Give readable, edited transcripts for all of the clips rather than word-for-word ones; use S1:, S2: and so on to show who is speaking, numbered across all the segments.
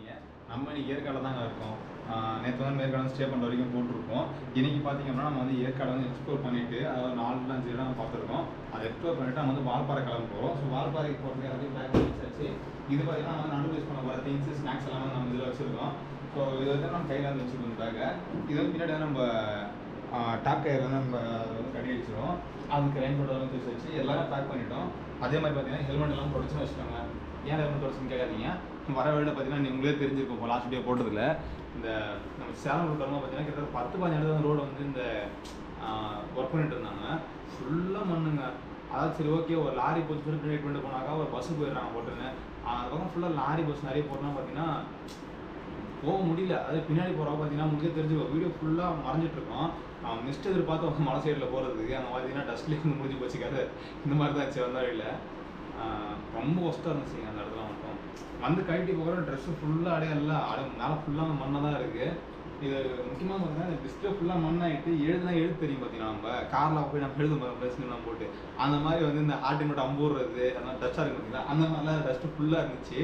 S1: கேட்காதீங்க. நம்ம இன்னைக்கு ஏற்காடு தாங்க இருக்கோம். நேற்று வந்து ஏற்காடு ஸ்டே பண்ணுற வரைக்கும் போட்டிருக்கோம். இன்றைக்கி பார்த்தீங்கன்னா நம்ம வந்து ஏற்காடு வந்து எக்ஸ்ப்ளோர் பண்ணிவிட்டு அதாவது 4-5 இடம் பார்த்துருக்கோம். அதை எக்ஸ்ப்ளோர் பண்ணிவிட்டு நம்ம வந்து வால்பாறை கிளம்ப போகிறோம். ஸோ வால்பாறைக்கு போகிறதுக்கு எல்லாத்தையும் பேக் பண்ணி வச்சாச்சு. இது பார்த்தீங்கன்னா நம்ம நடுவில் யூஸ் பண்ண போகிற திங்ஸ் ஸ்நாக்ஸ் எல்லாமே நம்ம இதில் வச்சுருக்கோம். ஸோ இது வந்து நம்ம கையில் வந்து வச்சுருக்கோம். இது வந்து பின்னாடி வந்து நம்ம டாப் கயிறு வந்து நம்ம வந்து கட்டி வச்சிடும். அதுக்கு ரெயின் கோட் வந்து வச்சு எல்லாமே பேக் பண்ணிட்டோம். அதே மாதிரி பார்த்தீங்கன்னா ஹெல்மெட் எல்லாம் தொடச்சுன்னு வச்சுக்கோங்க. ஏன் ஹெல்மெட் தொடச்சுன்னு கேட்காதீங்க. வர வழியில் பார்த்தீங்கன்னா நீங்களே தெரிஞ்சிருக்கும் இப்போ லாஸ்ட் வீடியோ போட்டதில் இந்த நம்ம சேலம் ரூட் வரலாம் பார்த்தீங்கன்னா கிட்டத்தட்ட 10-15 இடத்துல ரோடு வந்து இந்த ஒர்க் பண்ணிட்டு இருந்தாங்க. ஃபுல்லாக மண்ணுங்க. அதாவது சரி ஓகே ஒரு லாரி போச்சு சொல்லி ட்ரைட் பண்ணிட்டு போனாக்கா ஒரு பஸ்ஸு போயிடுறாங்க போட்டுன்னு. அதுக்கப்புறம் ஃபுல்லாக லாரி பஸ் நிறைய போட்டோம்னா பார்த்தீங்கன்னா போக முடியல. அது பின்னாடி போகிறவங்க பார்த்தீங்கன்னா முக்கிய தெரிஞ்சு வீடியோ ஃபுல்லாக மறைஞ்சிட்ருக்கோம். மிஸ்ட் எதிர்பார்த்து மலை சைடில் போகிறதுக்கு அங்கே பார்த்தீங்கன்னா டஸ்ட்லேயே வந்து முடிஞ்சு போச்சுக்காது. இந்த மாதிரி தான் இருந்துச்சு வந்த வழியில். ரொம்ப ஒஸ்ட்டாக இருந்துச்சுங்க அந்த இடத்துல மட்டும். வந்து கழட்டி போகிற ட்ரெஸ்ஸு ஃபுல்லாக எல்லாம் மேலே ஃபுல்லாக மண்ணாக தான் இருக்குது. இது முக்கியமாக பார்த்தீங்கன்னா இந்த டிஸ்பிளே ஃபுல்லாக மண்ணாகிட்டு எழுத்து தெரியும் பார்த்தீங்கன்னா நம்ம காரில் போய் நம்ம எழுத ப்ரெஸ்லாம் போட்டு அந்த மாதிரி வந்து இந்த ஆர்டின் மட்டும் அம்பூடுறது அதெல்லாம் டஸ்ட்டாக இருக்குது பார்த்தீங்களா, அந்த மாதிரிலாம் டஸ்ட்டு ஃபுல்லாக இருந்துச்சு.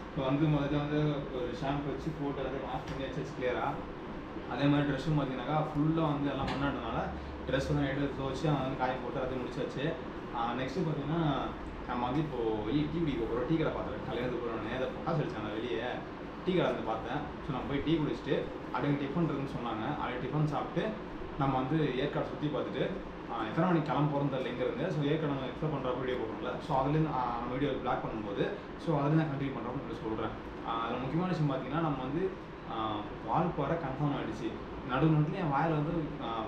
S1: இப்போ வந்து முதல்ல வந்து ஒரு ஷாம்பு வச்சு போட்டு எல்லாத்தையும் வாஷ் பண்ணி வச்சு கிளியராக. அதே மாதிரி ட்ரெஸ்ஸும் பார்த்தீங்கன்னாக்கா ஃபுல்லாக வந்து எல்லாம் மண்ணாடுறதுனால ட்ரெஸ் வந்து எடுத்து துவச்சி அவங்க வந்து காய போட்டு எல்லாத்தையும் முடிச்சாச்சு. நெக்ஸ்ட்டு பார்த்தீங்கன்னா நம்ம வந்து இப்போது வெளியே டீ குடிக்க போகிறோம். டீ கடை பார்த்துருக்கேன் கல்யாணத்துக்கு போகிறோன்னு அதை பட்டாசு அடிச்சாங்க வெளியே டீ கடை வந்து பார்த்தேன். ஸோ நம்ம போய் டீ குடிச்சிட்டு அப்படியே டிஃபன் இருக்குன்னு சொன்னாங்க. அப்படியே டிஃபன் சாப்பிட்டு நம்ம வந்து ஏற்காடு சுற்றி பார்த்துட்டு எத்தனை மணிக்கு கிளம்ப போகிறோம் தெரியல இங்கேருந்து. ஸோ ஏற்காடு நம்ம எக்ஸ்ப்ளோர் பண்ணுற வீடியோ போடுறோம்ல, ஸோ அதுலேருந்து நம்ம வீடியோ பிளாக் பண்ணும்போது ஸோ அதுலேருந்து நான் கண்டினியூ பண்ணுறோம்னு சொல்கிறேன். அதில் முக்கியமான விஷயம் பார்த்தீங்கன்னா நம்ம வந்து வால்பாறை கன்ஃபார்ம் ஆகிடுச்சு. நடுவில் என் வாயில் வந்து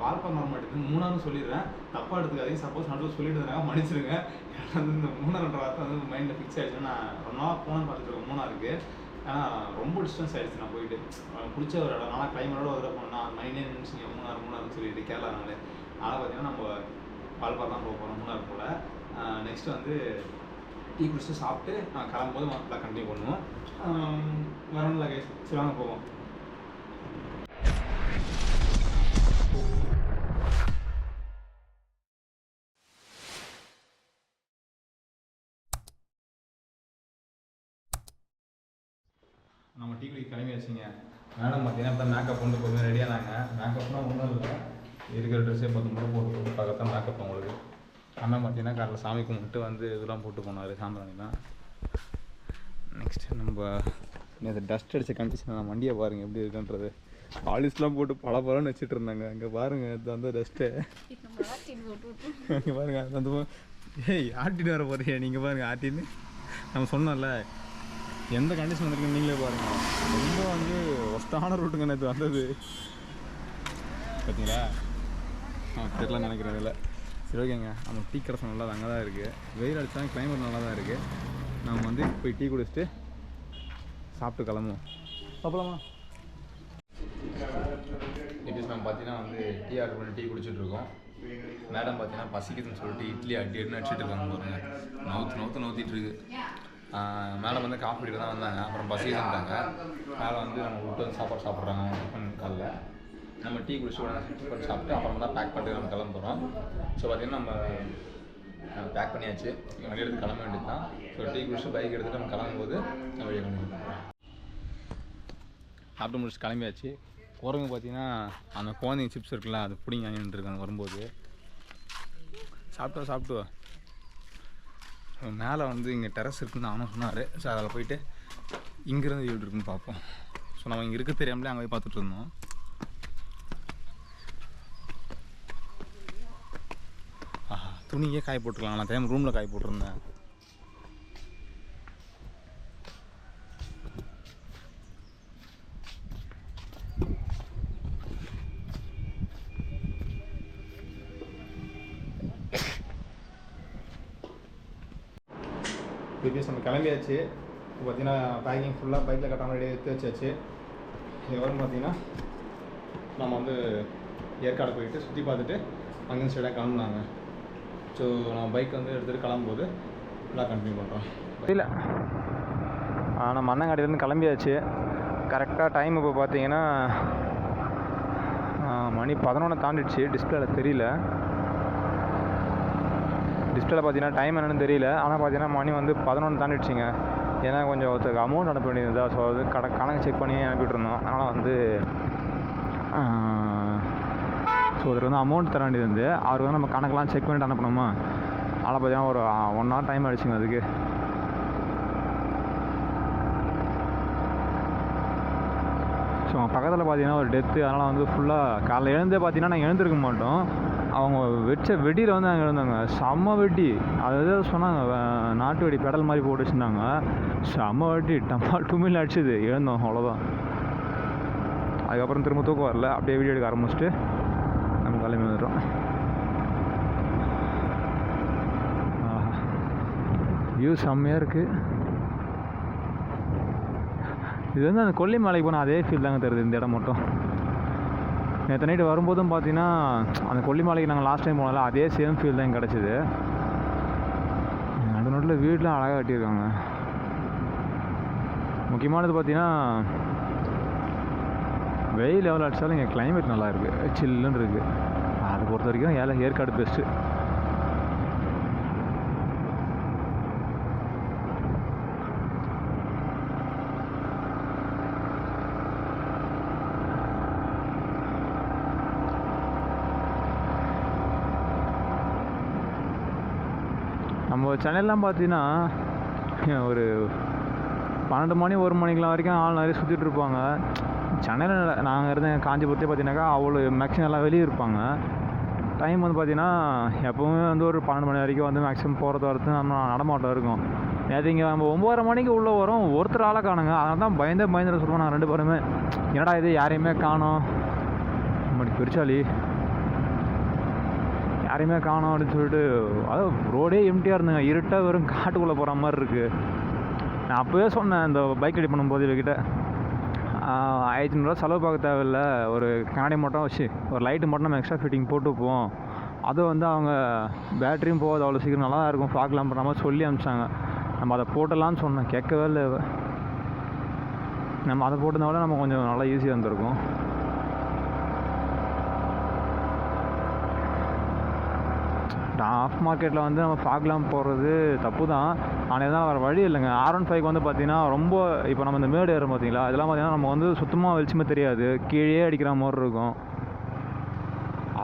S1: வால்பாறை வர மாட்டேங்குது. 3ஆவது சொல்லிடுறேன், தப்பாக எடுத்துக்காதீங்க. சப்போஸ் நடுவில் சொல்லிட்டு மன்னிச்சிருங்க. வந்து இந்த 3ஆன்ற வார்த்தை வந்து மைண்டில் ஃபிக்ஸ் ஆகிடுச்சு. நான் ரொம்ப நாள் போகணுன்னு பார்த்துட்டு இருக்கேன் 3ஆருக்கு. ஏன்னா ரொம்ப டிஸ்டன்ஸ் ஆகிடுச்சு. நான் போயிட்டு பிடிச்ச ஒரு இடம் நல்லா கிளைமேட்டோட ஒரு இடம் போனோம்னா 9 நிமிஷம் 3ஆறுன்னு சொல்லிட்டு கேரளானாலே. அதனால் பார்த்தீங்கன்னா நம்ம வால்பாறை தான் போக போகிறோம் 3ஆறு போல். நெக்ஸ்ட்டு வந்து டீ குடிச்சிட்டு சாப்பிட்டு கிளம்பும்போது நல்லா கண்டினியூ பண்ணுவோம். வரணும்ல கைஸ், சரி வாங்க போவோம். நம்ம டீ குடிக்க கிளம்பி வச்சுங்க. மேடம் பார்த்தீங்கன்னா இப்போ மேக்கப் கொண்டு போய் ரெடியானாங்க. மேக்கப்னால் ஒன்றும் இல்லை, இருக்கிற ட்ரெஸ்ஸே 10 முறை போட்டு பார்க்கத்தான் மேக்கப் உங்களுக்கு. அண்ணன் பார்த்தீங்கன்னா காலையில் சாமி கும்பிட்டு வந்து இதெல்லாம் போட்டு போனார் சாம்பிராணிலாம். நெக்ஸ்ட்டு நம்ம இந்த டஸ்ட் அடித்த கண்டிஷன் நான் வண்டியை பாருங்கள் எப்படி இருக்குன்றது. பாலிஷ்லாம் போட்டு பலன்னு வச்சுட்டு இருந்தாங்க. அங்கே பாருங்கள் இது அந்த டஸ்ட்டு அங்கே பாருங்கள் அது அந்த ஆட்டின்னு வர போறியா நீங்கள் பாருங்கள் ஆட்டின்னு நம்ம சொன்னோம்ல எந்த கண்டிஷன் வந்துருக்குன்னு நீங்களே பாருங்கள். ரொம்ப வந்து ஒஸ்டான ரூட்டுங்க நேற்று வந்தது பார்த்தீங்களா. தெரியல நினைக்கிறேன் இதில். சரி ஓகேங்க, நம்ம டீ கடை நல்லா அங்கே தான் இருக்குது. வெயில் அடித்தாலும் கிளைமேட் நல்லா தான் இருக்குது. நம்ம வந்து போய் டீ குடிச்சிட்டு சாப்பிட்டு கிளம்புவோம். சாப்பிடலாமா? இப்போ நம்ம பார்த்தீங்கன்னா வந்து டீ ஆர்டர் பண்ணி டீ குடிச்சிட்ருக்கோம். மேடம் பார்த்தீங்கன்னா பசிக்குதுன்னு சொல்லிட்டு இட்லி அடின்னு அடிச்சுட்டு இருக்காங்க பாருங்க. நவுத்திட்டு இருக்கு. மேடம் வந்து காஃபி குடிக்க தான் வந்தாங்க. அப்புறம் பசிக்குதுன்ட்டாங்க. மேலே வந்து நம்ம விட்டு வந்து சாப்பாடு சாப்பிட்றாங்க டிஃபன் காலைல. நம்ம டீ குடிச்சு டிஃபன் சாப்பிட்டு அப்புறம் தான் பேக் பண்ணிட்டு நம்ம கிளம்ப போகிறோம். ஸோ பார்த்திங்கன்னா நம்ம பேக் பண்ணியாச்சு. வண்டி எடுத்து கிளம்ப வேண்டியது தான். ஸோ டீ குடிச்சு பைக் எடுத்துகிட்டு நம்ம கிளம்பும்போது நம்ம வெளியே கண்டிப்பாக பண்ணுறோம். சாப்பிட்டு முடிச்சு கிளம்பியாச்சு. குரங்கு பார்த்திங்கன்னா அந்த குழந்தைங்க சிப்ஸ் இருக்குல்ல அது பிடிங்க வாங்கிட்டுருக்காங்க வரும்போது. சாப்பிட்டு மேலே வந்து இங்கே டெரஸ் இருக்குன்னு அவனும் சொன்னார். ஸோ அதில் போயிட்டு இங்கேருந்து வீடு இருக்குன்னு பார்ப்போம். ஸோ நம்ம இங்கே இருக்க தெரியாமலே அங்கே போய் பார்த்துட்டு இருந்தோம். துணியே காய போட்டுருக்கலாம். நான் டைம் ரூமில் காய போட்டிருந்தேன். ப்ரீவியஸ் நம்ம கிளம்பியாச்சு. இப்போ பார்த்தீங்கன்னா பேக்கிங் ஃபுல்லாக பைக்கில் கட்டாமல் ரெடியாக எடுத்து வச்சாச்சு. எவ்வளோன்னு பார்த்தீங்கன்னா நம்ம வந்து ஏற்காடு போயிட்டு சுற்றி பார்த்துட்டு அங்கேருந்து ஸ்ட்ரெயிட்டாக கிளம்புனாங்க. ஸோ நம்ம பைக் வந்து எடுத்துகிட்டு கிளம்பும்போது ஃபுல்லாக கண்டினியூ பண்ணுறோம். இல்லை நம்ம அண்ணங்காட்டிலேருந்து கிளம்பியாச்சு. கரெக்டாக டைம் இப்போ பார்த்தீங்கன்னா மணி 11 தாண்டிடுச்சு. டிஸ்பிளேல தெரியல. டிஸ்பிளேல பார்த்தீங்கன்னா டைம் என்னென்னு தெரியல. ஆனால் பார்த்தீங்கன்னா மணி வந்து 11 தாண்டிடுச்சிங்க.
S2: ஏன்னா கொஞ்சம் ஒருத்தருக்கு அமௌண்ட் அனுப்ப வேண்டியது. ஸோ அது கணக்கு செக் பண்ணி அனுப்பிட்டுருந்தோம். அதனால் வந்து ஸோ ஒருத்தர் வந்து அமௌண்ட் தர வேண்டியது வந்து அவருக்கு வந்து நம்ம கணக்கெலாம் செக் பண்ணிட்டு அனுப்பணுமா. அதனால் பார்த்தீங்கன்னா ஒரு 1 hour டைம் ஆகிடுச்சுங்க அதுக்கு. ஸோ பக்கத்தில் பார்த்தீங்கன்னா ஒரு டெத்து. அதனால் வந்து ஃபுல்லாக காலைல எழுந்தே பார்த்தீங்கன்னா நாங்கள் எழுந்திருக்க மாட்டோம். அவங்க வச்ச வெடியில் வந்து நாங்கள் எழுந்தாங்க. செம்ம வெடி. அதாவது சொன்னாங்க நாட்டு வெடி பெடல் மாதிரி போட்டு வச்சுருந்தாங்க. செம்ம வெடி டுமில் அடிச்சுது. எழுந்தோம் அவ்வளோதான். அதுக்கப்புறம் திரும்ப தூக்கம் வரல. அப்படியே வீடியோ எடுக்க ஆரம்பிச்சுட்டு நம்ம கிளம்பி வந்துட்டோம். வியூ செம்மையாக இருக்குது. இது வந்து அந்த கொல்லிமலைக்கு போனால் அதே ஃபீல் தாங்க தருது இந்த இடம் மட்டும். நேற்று நைட்டு வரும்போதும் பார்த்தீங்கன்னா அந்த கொல்லிமலைக்கு நாங்கள் லாஸ்ட் டைம் போனால அதே சேம் ஃபீல் தான் கிடச்சிது. நடு நடுவில் வீடெலாம் அழகாக கட்டியிருக்காங்க. முக்கியமானது பார்த்தீங்கன்னா வெயில் எவ்வளோ அடித்தாலும் இங்கே கிளைமேட் நல்லா இருக்குது, சில்லுன்னு இருக்குது. அதை பொறுத்த வரைக்கும் ஏற்காடு பெஸ்ட்டு. நம்ம சென்னையிலாம் பார்த்தீங்கன்னா ஒரு 12 மணி 1 மணிக்கெலாம் வரைக்கும் ஆள் நிறைய சுற்றிட்டு இருப்பாங்க. சென்னையில் நாங்கள் இருந்த காஞ்சிபுரத்தே பார்த்தீங்கன்னாக்கா அவ்வளோ மேக்ஸிமம் எல்லாம் வெளியே இருப்பாங்க. டைம் வந்து பார்த்தீங்கன்னா எப்போவுமே வந்து ஒரு 12 மணி வரைக்கும் வந்து மேக்ஸிமம் போகிறது வரது நம்ம நடமாட்டம் இருக்கும். நேற்று இங்கே நம்ம 9:30 மணிக்கு உள்ளே வரோம், ஒருத்தர் ஆளை காணுங்க. அதனால தான் பயந்துட்டு சொல்லுவோம் நாங்கள் 2 பேருமே. என்னடா இது யாரையுமே காணோம், நம்மளுக்கு பெருச்சாலி யாரையுமே காணோம் அப்படின்னு சொல்லிட்டு. அதாவது ரோடே எம்டியாக இருந்துங்க, இருட்டாக வெறும் காட்டுக்குள்ளே போகிற மாதிரி இருக்குது. நான் அப்போவே சொன்னேன் இந்த பைக் ரெடி பண்ணும்போது இவர்கிட்ட 1500 ரூபா செலவு பார்க்க தேவையில்லை, ஒரு கண்ணாடி மட்டும் வச்சு ஒரு லைட்டு மட்டும் நம்ம எக்ஸ்ட்ரா ஃபிட்டிங் போட்டுப்போம். அதுவும் வந்து அவங்க பேட்டரியும் போகாது அவ்வளோ சீக்கிரம், நல்லா இருக்கும் பார்க்கலாம் பண்ணுற மாதிரி சொல்லி அனுப்பிச்சாங்க. நம்ம அதை போட்டலான்னு சொன்னேன், கேட்கவே இல்லை. நம்ம அதை போட்டதுனால நம்ம கொஞ்சம் நல்லா ஈஸியாக இருந்திருக்கும். ஆஃப் மார்க்கெட்டில் வந்து நம்ம பார்க்கலாம் போகிறது தப்பு தான். ஆனால் தான் வேறு வழி இல்லைங்க. R15 வந்து பார்த்திங்கன்னா ரொம்ப இப்போ நம்ம இந்த மேடு ஏறும் பார்த்தீங்களா, இதெல்லாம் பார்த்திங்கன்னா நம்ம வந்து சுத்தமாக வெளிச்சமே தெரியாது, கீழே அடிக்கிற மாதிரி இருக்கும்.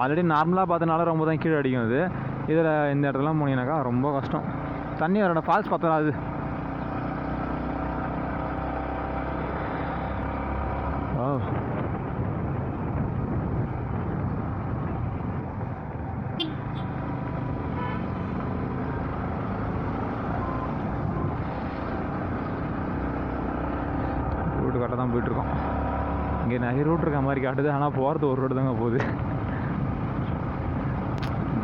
S2: ஆல்ரெடி நார்மலாக பார்த்தனால ரொம்ப தான் கீழே அடிக்கும். அது இதில் இந்த இடத்துலாம் போனீங்கன்னாக்கா ரொம்ப கஷ்டம். தண்ணி வரட ஃபால்ஸ் பார்த்தா அது ரூட்டு கரெக்டாக தான் போயிட்டுருக்கோம். இங்கே நிறைய ரூட் இருக்க மாதிரி காட்டுது, ஆனால் போகிறது ஒரு ரோடு தாங்க போகுது.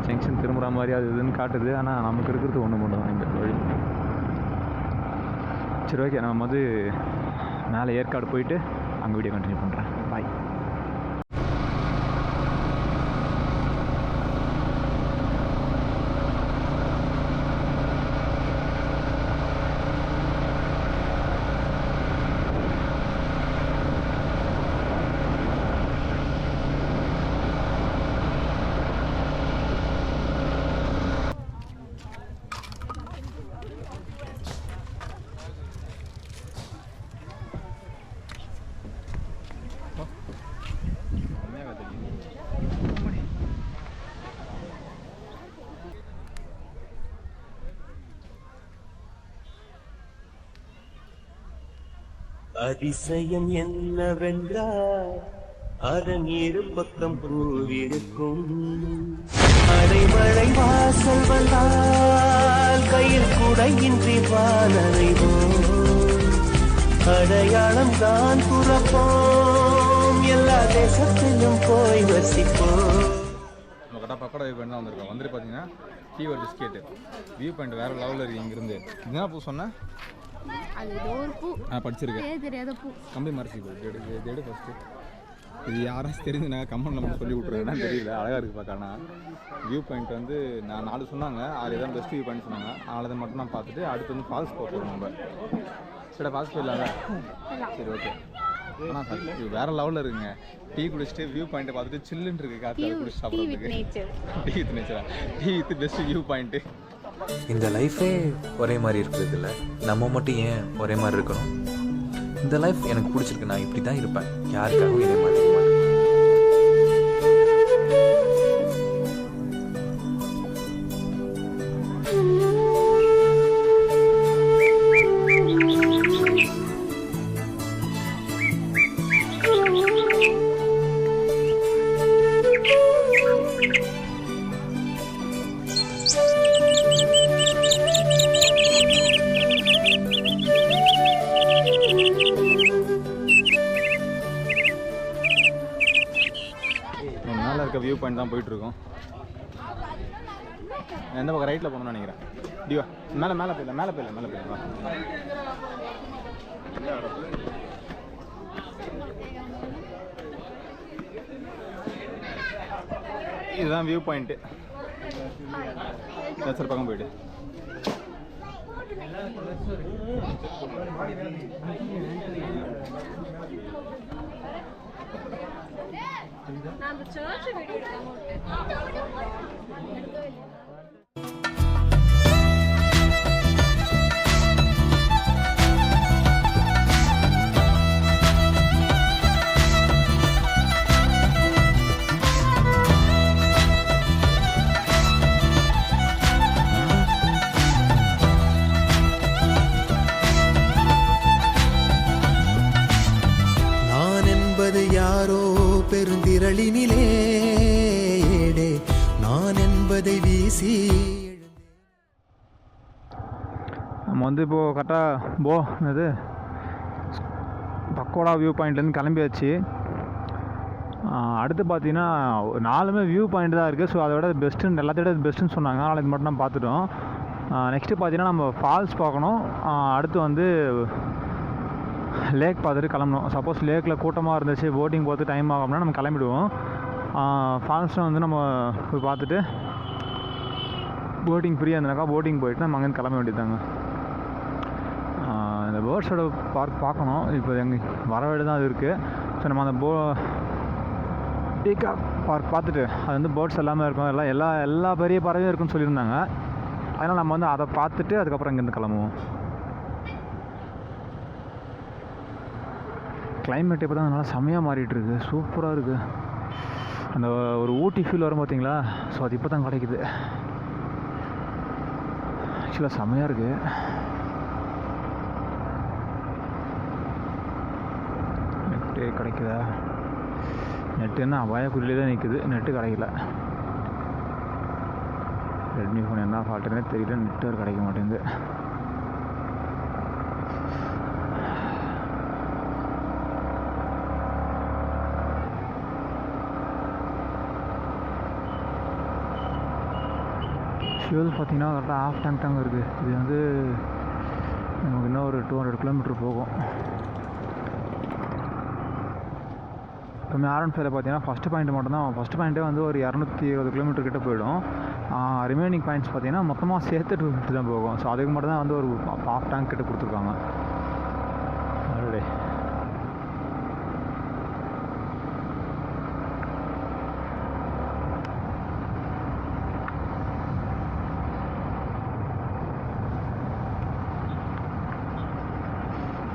S2: ஜங்ஷன் திரும்புகிற மாதிரி அது இதுன்னு காட்டுது, ஆனால் நமக்கு இருக்கிறது ஒன்று மட்டும் தான் இங்கே வழி. சரி ஓகே, நம்ம வந்து மேலே ஏற்காடு போயிட்டு அங்கே வீடியோ கண்டினியூ பண்ணுறேன். பாய்.
S3: அதிசயம் என்னவென்றால் அதன் இரு பக்கம் பூவிருக்கும். அடைமழை வாசல் வந்தால் கையில் குடையின்றி வானறைவோம். அடையாளம் தான் துறப்போம், எல்லா தேசத்திலும் போய் வசிப்போம்.
S1: நம்ம கரெக்டாக பக்கோடா வியூ பாயிண்ட் தான் வந்திருக்கோம். வந்துட்டு பார்த்தீங்கன்னா டீ ஒரு பிஸ்கெட்டு வியூ பாயிண்ட் வேறு லெவலில் இருக்குது. இங்கேருந்து என்ன பூ சொன்னேன்,
S4: அது ஒரு பூ
S1: படிச்சிருக்கேன்,
S4: தெரியாத பூ
S1: கம்பி மரசி பூ. எடு ஃபஸ்ட்டு. இது யாராச்சும் தெரிஞ்சுனா கமெண்ட் நம்ம சொல்லி விட்ருவேன்னா தெரியல. அழகாக இருக்குது பார்க்கறனா. வியூ பாயிண்ட் வந்து நான் 4 சொன்னாங்க, அதில் தான் பெஸ்ட் வியூ பாயிண்ட் சொன்னாங்க. அதை மட்டும் நான் பார்த்துட்டு அடுத்து வந்து ஃபால்ஸ் போகிறோம் நம்ம. சரி ஃபால்ஸ் போயிடலாங்க. சரி ஓகே. ஆனால் சரி வேறு லெவலில் இருக்குங்க. டீ குடிச்சிட்டு வியூ பாயிண்ட்டை பார்த்துட்டு சில்லுன்னு இருக்குது காற்று, அதை குடிச்சு சாப்பிட்றதுக்கு. டீ வித் நேச்சரா, tea with best view point.
S5: இந்த லைஃபே ஒரே மாதிரி இருக்கிறது இல்லை, நம்ம மட்டும் ஏன் ஒரே மாதிரி இருக்கணும்? இந்த லைஃப் எனக்கு பிடிச்சிருக்கு, நான் இப்படி தான் இருப்பேன், யாருக்காகவும் இதே மாற்றிக்க மாட்டேன்.
S2: மேலே இருக்க வியூ பாயிண்ட் தான் போயிட்டுருக்கோம். எந்த பக்கம் ரைட்டில் போகணும்னு நினைக்கிறேன். டிவா மேலே போயிடலாம். இதுதான் வியூ பாயிண்ட்டு. நேச்சர் பக்கம் போயிட்டு
S4: நான் அந்த சர்ச் வீடியோ எடுக்காம
S3: யாரோ பெருந்திரளினிலே நான் என்பதை வீசி
S2: நம்ம வந்து இப்போது கரெக்டாக இது பக்கோடா வியூ பாயிண்ட்லேருந்து கிளம்பியாச்சு. அடுத்து பார்த்தீங்கன்னா 4 வியூ பாயிண்ட் தான் இருக்குது. ஸோ அதோட பெஸ்ட்டுன்னு எல்லாத்தையோட பெஸ்ட்டுன்னு சொன்னாங்க. அதனால் இது மட்டும் தான் பார்த்துட்டோம். நெக்ஸ்ட்டு பார்த்தீங்கன்னா நம்ம ஃபால்ஸ் பார்க்கணும். அடுத்து வந்து லேக் பார்த்துட்டு கிளம்பணும். சப்போஸ் லேக்கில் கூட்டமாக இருந்துச்சு, போட்டிங் பார்த்து டைம் ஆகும்னா நம்ம கிளம்பிடுவோம். ஃபால்ஸில் வந்து நம்ம போய் பார்த்துட்டு போட்டிங் ஃப்ரீயாக இருந்தாக்கா போட்டிங் போயிட்டு நம்ம அங்கேருந்து கிளம்ப வேண்டியதாங்க. இந்த பேர்ட்ஸோட பார்க் பார்க்கணும். இப்போ எங்கள் வரவேடு தான் அது இருக்குது. ஸோ நம்ம அந்த பீகாக் பார்க் பார்த்துட்டு அது வந்து பேர்ட்ஸ் எல்லாமே இருக்கும், எல்லா பெரிய பறவையும் இருக்குன்னு சொல்லியிருந்தாங்க. அதனால் நம்ம வந்து அதை பார்த்துட்டு அதுக்கப்புறம் இங்கேருந்து கிளம்புவோம். கிளைமேட் இப்போ தான் நல்லா செம்மையாக மாறிட்டுருக்கு, சூப்பராக இருக்குது. அந்த ஒரு ஊட்டி ஃபீல் வரும் பார்த்தீங்களா? ஸோ அது இப்போ தான் கிடைக்குது. ஆக்சுவலாக செம்மையாக இருக்குது. நெட்டு கிடைக்குதா? நெட்டு என்ன அபாயக்குறியிலே தான் நிற்குது, நெட்டு கிடைக்கல. ரெட்மி ஃபோன் என்ன ஃபால்ட்டுன்னே தெரியல, நெட்டு கிடைக்க மாட்டேங்குது. ஃபியூல் பார்த்தீங்கன்னா கரெக்டாக ஆஃப் டேங்க் தாங்க இருக்குது. இது வந்து நமக்கு இன்னும் ஒரு 200 கிலோமீட்டர் போகும். இப்போ R15 பார்த்தீங்கன்னா ஃபஸ்ட்டு பாயிண்ட் மட்டும்தான். ஃபஸ்ட்டு பாயிண்ட்டே வந்து ஒரு 220 கிலோமீட்டர் கிட்டே போயிடும். ரிமைனிங் பாயிண்ட்ஸ் பார்த்தீங்கன்னா மொத்தமாக சேர்த்து 250 தான் போகும். ஸோ அதுக்கு மட்டும் தான் வந்து ஒரு ஆஃப் டேங்க் கிட்ட கொடுத்துருக்காங்க. ஆல்ரெடி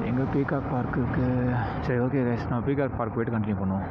S2: எங்கள் பீகாக் பார்க்குக்கு சரி ஓகே கைஸ், நம்ம பீகாக் பார்க் போய்ட்டு கண்டினியூ பண்ணுவோம்.